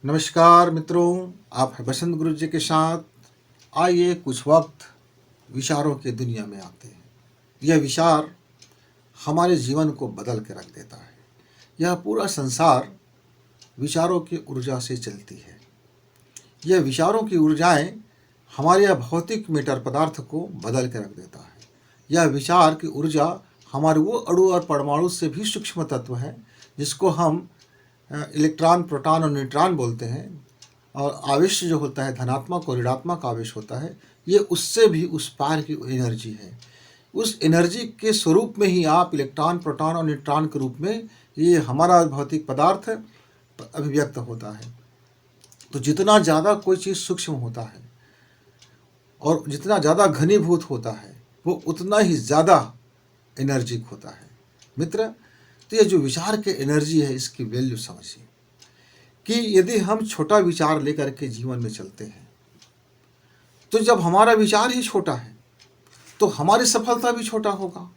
नमस्कार मित्रों, आप हैं बसंत गुरु जी के साथ। आइए कुछ वक्त विचारों की दुनिया में आते हैं। यह विचार हमारे जीवन को बदल के रख देता है। यह पूरा संसार विचारों की ऊर्जा से चलती है। यह विचारों की ऊर्जाएं हमारे यह भौतिक मैटर पदार्थ को बदल के रख देता है। यह विचार की ऊर्जा हमारे वो अणु और परमाणु से भी सूक्ष्म तत्व है जिसको हम इलेक्ट्रॉन, प्रोटॉन और न्यूट्रॉन बोलते हैं। और आवेश जो होता है, धनात्मक और ऋणात्मक आवेश होता है, ये उससे भी उस पार की एनर्जी है। उस एनर्जी के स्वरूप में ही आप इलेक्ट्रॉन, प्रोटॉन और न्यूट्रॉन के रूप में ये हमारा भौतिक पदार्थ अभिव्यक्त होता है। तो जितना ज़्यादा कोई चीज़ सूक्ष्म होता है और जितना ज़्यादा घनीभूत होता है वो उतना ही ज़्यादा एनर्जिक होता है। मित्र, तो ये जो विचार के एनर्जी है, इसकी वैल्यू समझिए कि यदि हम छोटा विचार लेकर के जीवन में चलते हैं तो जब हमारा विचार ही छोटा है तो हमारी सफलता भी छोटा होगा,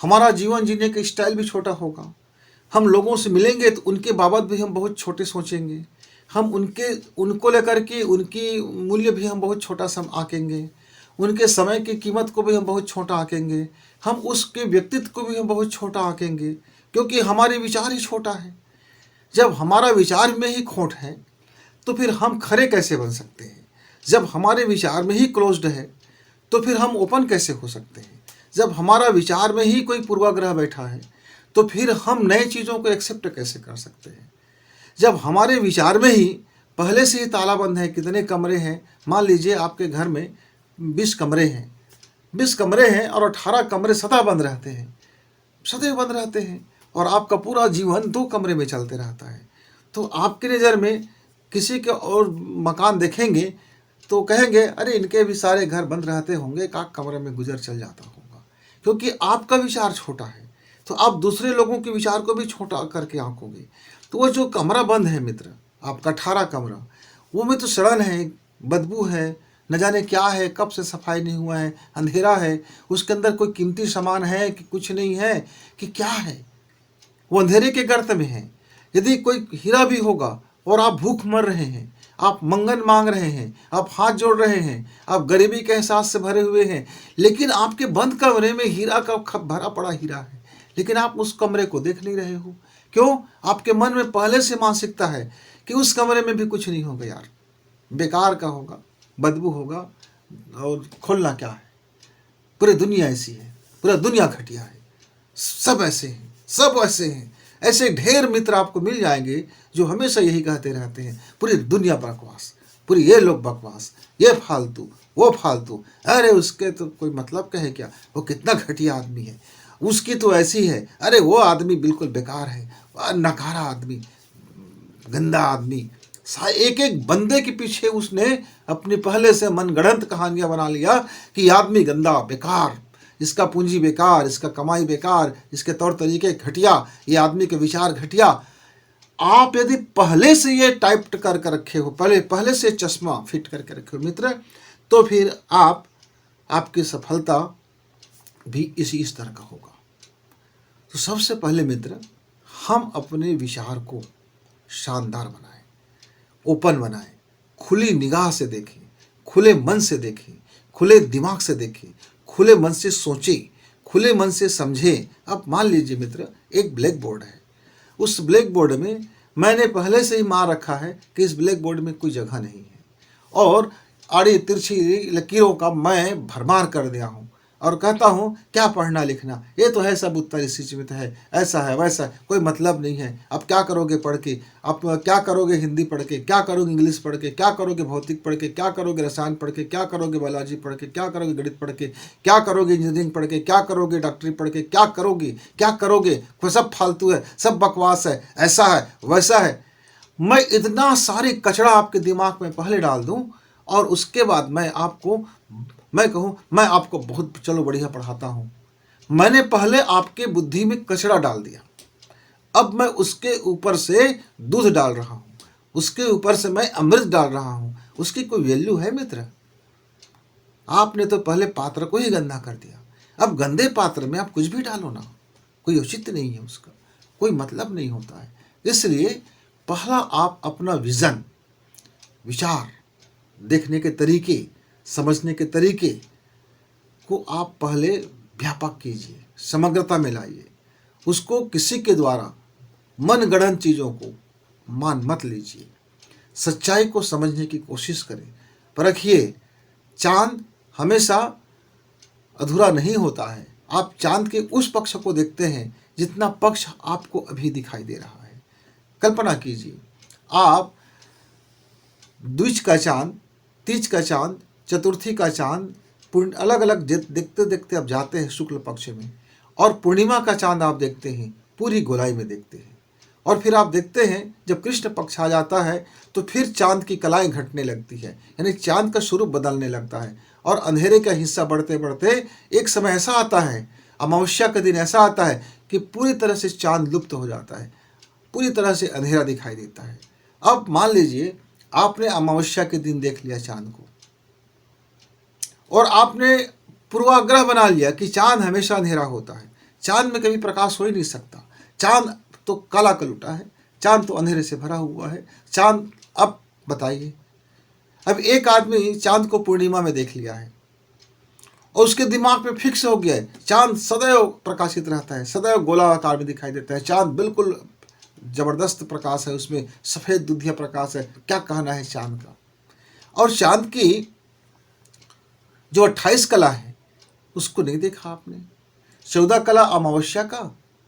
हमारा जीवन जीने का स्टाइल भी छोटा होगा। हम लोगों से मिलेंगे तो उनके बाबत भी हम बहुत छोटे सोचेंगे। हम उनको लेकर के उनकी मूल्य भी हम बहुत छोटा सम आंकेंगे। उनके समय की कीमत को भी हम बहुत छोटा आंकेंगे। हम उसके व्यक्तित्व को भी हम बहुत छोटा आंकेंगे, क्योंकि हमारे विचार ही छोटा है। जब हमारा विचार में ही खोट है तो फिर हम खरे कैसे बन सकते हैं? जब हमारे विचार में ही क्लोज्ड है तो फिर हम ओपन कैसे हो सकते हैं? जब हमारा विचार में ही कोई पूर्वाग्रह बैठा है तो फिर हम नए चीज़ों को एक्सेप्ट कैसे कर सकते हैं? जब हमारे विचार में ही पहले से ही ताला बंद है, कितने कमरे हैं, मान लीजिए आपके घर में 20 कमरे हैं, 20 कमरे हैं और 18 कमरे सदा बंद रहते हैं, सदैव बंद रहते हैं, और आपका पूरा जीवन 2 कमरे में चलते रहता है। तो आपकी नज़र में किसी के और मकान देखेंगे तो कहेंगे अरे इनके भी सारे घर बंद रहते होंगे, एक कमरे में गुजर चल जाता होगा, क्योंकि आपका विचार छोटा है। तो आप दूसरे लोगों के विचार को भी छोटा करके आंकोगे। तो वो जो कमरा बंद है मित्र, आपका 18 कमरा, वो में तो सड़न है, बदबू है, न जाने क्या है, कब से सफाई नहीं हुआ है, अंधेरा है, उसके अंदर कोई कीमती सामान है कि कुछ नहीं है कि क्या है, वो अंधेरे के गर्त में है। यदि कोई हीरा भी होगा और आप भूख मर रहे हैं, आप मंगन मांग रहे हैं, आप हाथ जोड़ रहे हैं, आप गरीबी के एहसास से भरे हुए हैं, लेकिन आपके बंद कमरे में हीरा का भरा पड़ा हीरा है, लेकिन आप उस कमरे को देख नहीं रहे हो। क्यों? आपके मन में पहले से मानसिकता है कि उस कमरे में भी कुछ नहीं होगा यार, बेकार का होगा, बदबू होगा, और खोलना क्या है। पूरी दुनिया ऐसी है, पूरा दुनिया घटिया है, सब ऐसे हैं, सब ऐसे हैं। ऐसे ढेर मित्र आपको मिल जाएंगे जो हमेशा यही कहते रहते हैं पूरी दुनिया बकवास, पूरी ये लोग बकवास, ये फालतू, वो फालतू, अरे उसके तो कोई मतलब का है क्या, वो कितना घटिया आदमी है, उसकी तो ऐसी है, अरे वो आदमी बिल्कुल बेकार है, नकारा आदमी, गंदा आदमी। एक एक बंदे के पीछे उसने अपनी पहले से मनगढ़ंत कहानियां बना लिया कि आदमी गंदा, बेकार, इसका पूंजी बेकार, इसका कमाई बेकार, इसके तौर तरीके घटिया, ये आदमी के विचार घटिया। आप यदि पहले से ये टाइप करके रखे हो, पहले से चश्मा फिट करके रखे हो मित्र, तो फिर आपकी सफलता भी इस तरह का होगा। तो सबसे पहले मित्र, हम अपने विचार को शानदार बनाएं, ओपन बनाएं, खुली निगाह से देखें, खुले मन से देखें, खुले दिमाग से देखें, खुले मन से सोचें, खुले मन से समझें। अब मान लीजिए मित्र, एक ब्लैक बोर्ड है, उस ब्लैक बोर्ड में मैंने पहले से ही मार रखा है कि इस ब्लैक बोर्ड में कोई जगह नहीं है, और आड़ी तिरछी लकीरों का मैं भरमार कर दिया हूँ और कहता हूँ क्या पढ़ना लिखना, ये तो है सब उत्तर इसी चीज में तो है, ऐसा है वैसा है, कोई मतलब नहीं है। अब क्या करोगे पढ़ के, आप क्या करोगे हिंदी पढ़ के, क्या करोगे इंग्लिश पढ़ के, क्या करोगे भौतिक पढ़ के, क्या करोगे रसायन पढ़ के, क्या करोगे बायोलॉजी पढ़ के, क्या करोगे गणित पढ़ के, क्या करोगे इंजीनियरिंग पढ़ के, क्या करोगे डॉक्टरी पढ़ के, क्या करोगे, कोई सब फालतू है, सब बकवास है, ऐसा है वैसा है। मैं इतना सारी कचरा आपके दिमाग में पहले डाल दूं और उसके बाद मैं कहूँ मैं आपको बहुत चलो बढ़िया पढ़ाता हूँ। मैंने पहले आपके बुद्धि में कचरा डाल दिया, अब मैं उसके ऊपर से दूध डाल रहा हूँ, उसके ऊपर से मैं अमृत डाल रहा हूँ। उसकी कोई वैल्यू है मित्र? आपने तो पहले पात्र को ही गंदा कर दिया। अब गंदे पात्र में आप कुछ भी डालो ना, कोई औचित्य नहीं है, उसका कोई मतलब नहीं होता है। इसलिए पहला आप अपना विज़न विचार, देखने के तरीके, समझने के तरीके को आप पहले व्यापक कीजिए, समग्रता में लाइए। उसको किसी के द्वारा मनगढ़ंत चीज़ों को मान मत लीजिए। सच्चाई को समझने की कोशिश करें, परखिए। चांद हमेशा अधूरा नहीं होता है। आप चांद के उस पक्ष को देखते हैं जितना पक्ष आपको अभी दिखाई दे रहा है। कल्पना कीजिए, आप द्विज का चांद, तीज का चांद, चतुर्थी का चांद अलग अलग देखते देखते आप जाते हैं शुक्ल पक्ष में, और पूर्णिमा का चांद आप देखते हैं पूरी गोलाई में देखते हैं। और फिर आप देखते हैं जब कृष्ण पक्ष आ जाता है तो फिर चांद की कलाएं घटने लगती है, यानी चांद का स्वरूप बदलने लगता है। और अंधेरे का हिस्सा बढ़ते बढ़ते एक समय ऐसा आता है, अमावस्या का दिन ऐसा आता है कि पूरी तरह से चांद लुप्त हो जाता है, पूरी तरह से अंधेरा दिखाई देता है। अब मान लीजिए आपने अमावस्या के दिन देख लिया चांद को, और आपने पूर्वाग्रह बना लिया कि चांद हमेशा अंधेरा होता है, चांद में कभी प्रकाश हो ही नहीं सकता, चांद तो काला कलुटा है, चांद तो अंधेरे से भरा हुआ है, चांद। अब बताइए, अब एक आदमी चांद को पूर्णिमा में देख लिया है और उसके दिमाग में फिक्स हो गया है चांद सदैव प्रकाशित रहता है, सदैव गोलाकार में दिखाई देता है, चांद बिल्कुल जबरदस्त प्रकाश है, उसमें सफ़ेद दुधिया प्रकाश है, क्या कहना है चांद का। और चांद की जो 28 कला है उसको नहीं देखा आपने। 14 कला अमावस्या का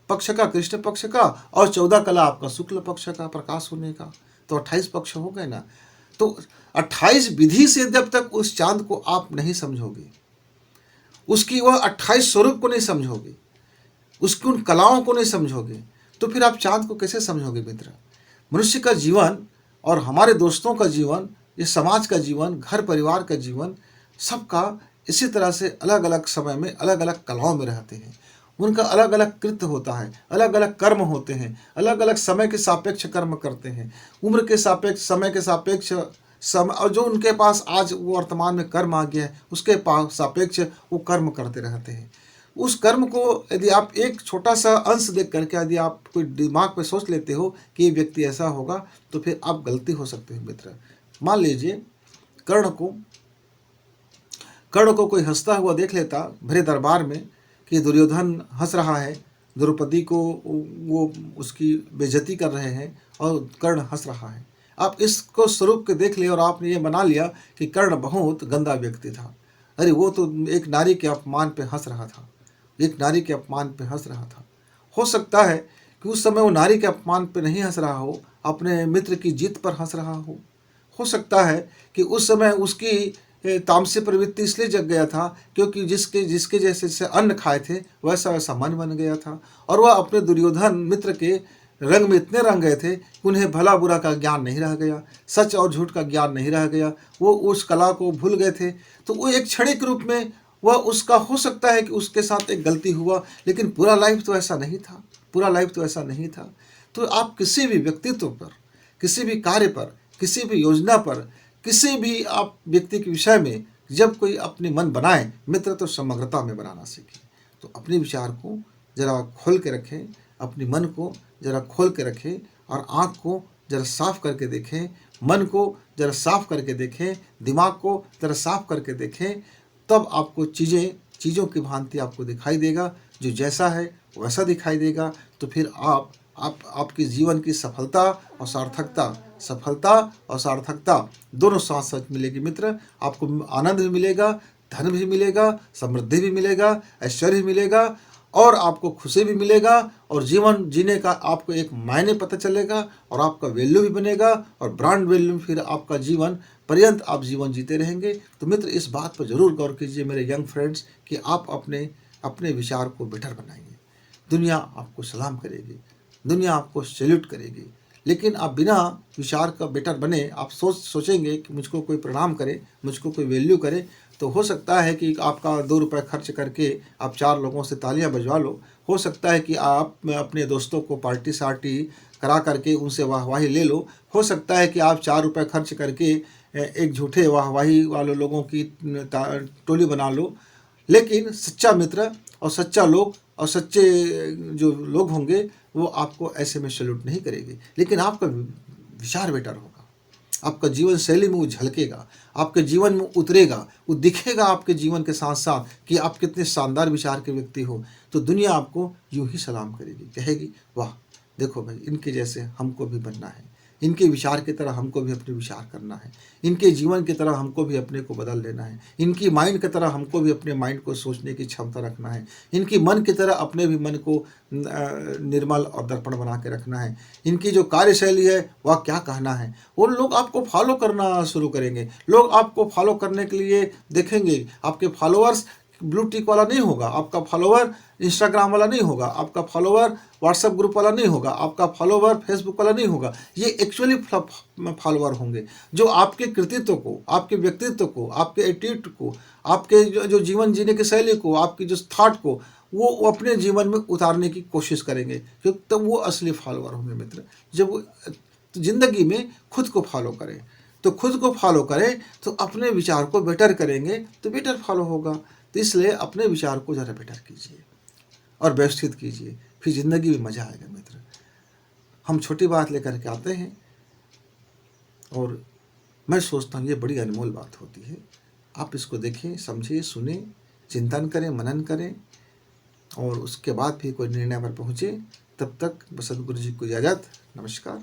पक्ष का, कृष्ण पक्ष का, और 14 कला आपका शुक्ल पक्ष का प्रकाश होने का, तो 28 पक्ष हो गए ना। तो 28 विधि से जब तक उस चांद को आप नहीं समझोगे, उसकी वह 28 स्वरूप को नहीं समझोगे, उसकी उन कलाओं को नहीं समझोगे, तो फिर आप चांद को कैसे समझोगे मित्र। मनुष्य का जीवन और हमारे दोस्तों का जीवन, ये समाज का जीवन, घर परिवार का जीवन, सबका इसी तरह से अलग अलग समय में अलग अलग कलाओं में रहते हैं। उनका अलग अलग कृत्य होता है, अलग अलग कर्म होते हैं, अलग अलग समय के सापेक्ष कर्म करते हैं, उम्र के सापेक्ष, समय के सापेक्ष समय, और जो उनके पास आज वो वर्तमान में कर्म आ गया है उसके सापेक्ष वो कर्म करते रहते हैं। उस कर्म को यदि आप एक छोटा सा अंश देख करके यदि आप कोई दिमाग में सोच लेते हो कि ये व्यक्ति ऐसा होगा, तो फिर आप गलती हो सकते हैं मित्र। मान लीजिए कर्ण को कोई हंसता हुआ देख लेता भरे दरबार में कि दुर्योधन हंस रहा है, द्रौपदी को वो उसकी बेइज्जती कर रहे हैं और कर्ण हंस रहा है। आप इसको स्वरूप के देख लिए और आपने ये बना लिया कि कर्ण बहुत गंदा व्यक्ति था। अरे वो तो एक नारी के अपमान पे हंस रहा था, एक नारी के अपमान पे हंस रहा था। हो सकता है कि उस समय वो नारी के अपमान पे नहीं हंस रहा हो, अपने मित्र की जीत पर हंस रहा हो सकता है कि उस समय उसकी तामसी प्रवृत्ति इसलिए जग गया था क्योंकि जिसके जैसे अन्न खाए थे वैसा वैसा मन बन गया था, और वह अपने दुर्योधन मित्र के रंग में इतने रंग गए थे कि उन्हें भला बुरा का ज्ञान नहीं रह गया, सच और झूठ का ज्ञान नहीं रह गया, वो उस कला को भूल गए थे। तो वो एक क्षणिक रूप में वह उसका हो सकता है कि उसके साथ एक गलती हुआ, लेकिन पूरा लाइफ तो ऐसा नहीं था, पूरा लाइफ तो ऐसा नहीं था। तो आप किसी भी व्यक्तित्व पर, किसी भी कार्य पर, किसी भी योजना पर, किसी भी आप व्यक्ति के विषय में जब कोई अपनी मन बनाए मित्र, तो समग्रता में बनाना सीखें। तो अपने विचार को जरा खोल के रखें, अपनी मन को जरा खोल के रखें, और आँख को जरा साफ करके देखें, मन को जरा साफ करके देखें, दिमाग को जरा साफ करके देखें। तब आपको चीज़ों की भांति आपको दिखाई देगा, जो जैसा है वैसा दिखाई देगा। तो फिर आपके जीवन की सफलता और सार्थकता दोनों साथ साथ मिलेगी मित्र। आपको आनंद भी मिलेगा, धन भी मिलेगा, समृद्धि भी मिलेगा, ऐश्वर्य भी मिलेगा, और आपको खुशी भी मिलेगा, और जीवन जीने का आपको एक मायने पता चलेगा, और आपका वैल्यू भी बनेगा, और ब्रांड वैल्यू, फिर आपका जीवन पर्यंत आप जीवन जीते रहेंगे। तो मित्र, इस बात पर जरूर गौर कीजिए मेरे यंग फ्रेंड्स कि आप अपने विचार को बेटर बनाइए। दुनिया आपको सलाम करेगी, दुनिया आपको सैल्यूट करेगी, लेकिन आप बिना विचार का बेटर बने आप सोचेंगे कि मुझको कोई प्रणाम करे, मुझको कोई वैल्यू करे, तो हो सकता है कि आपका 2 रुपये खर्च करके आप 4 लोगों से तालियां बजवा लो। हो सकता है कि आप अपने दोस्तों को पार्टी सार्टी करा करके उनसे वाहवाही ले लो। हो सकता है कि आप 4 रुपये खर्च करके एक झूठे वाहवाही वाले लोगों की टोली बना लो। लेकिन सच्चा मित्र और सच्चा लोग और सच्चे जो लोग होंगे वो आपको ऐसे में सैल्यूट नहीं करेंगे, लेकिन आपका विचार बेटर होगा, आपका जीवन शैली में वो झलकेगा, आपके जीवन में उतरेगा, वो दिखेगा आपके जीवन के साथ साथ कि आप कितने शानदार विचार के व्यक्ति हो। तो दुनिया आपको यूं ही सलाम करेगी, कहेगी वाह देखो भाई, इनके जैसे हमको भी बनना है, इनके विचार की तरह हमको भी अपने विचार करना है, इनके जीवन की तरह हमको भी अपने को बदल लेना है, इनकी माइंड की तरह हमको भी अपने माइंड को सोचने की क्षमता रखना है, इनकी मन की तरह अपने भी मन को निर्मल और दर्पण बना के रखना है, इनकी जो कार्यशैली है वह क्या कहना है। और लोग आपको फॉलो करना शुरू करेंगे, लोग आपको फॉलो करने के लिए देखेंगे। आपके फॉलोअर्स ब्लू टिक वाला नहीं होगा, आपका फॉलोवर इंस्टाग्राम वाला नहीं होगा, आपका फॉलोवर व्हाट्सएप ग्रुप वाला नहीं होगा, आपका फॉलोवर फेसबुक वाला नहीं होगा। ये एक्चुअली फॉलोवर होंगे जो आपके कृतित्व को, आपके व्यक्तित्व को, आपके एटीट्यूड को, आपके जो जीवन जीने की शैली को, आपकी जो थॉट को वो अपने जीवन में उतारने की कोशिश करेंगे, क्योंकि तब वो असली फॉलोवर होंगे मित्र। जब वो ज़िंदगी में खुद को फॉलो करें, तो खुद को फॉलो करें तो अपने विचार को बेटर करेंगे तो बेटर फॉलो होगा। तो इसलिए अपने विचार को ज़रा बेटर कीजिए और व्यवस्थित कीजिए, फिर ज़िंदगी में मज़ा आएगा मित्र। हम छोटी बात लेकर के आते हैं और मैं सोचता हूँ ये बड़ी अनमोल बात होती है। आप इसको देखें, समझें, सुने, चिंतन करें, मनन करें और उसके बाद भी कोई निर्णय पर पहुँचे। तब तक बसंत गुरु जी को इजाज़त। नमस्कार।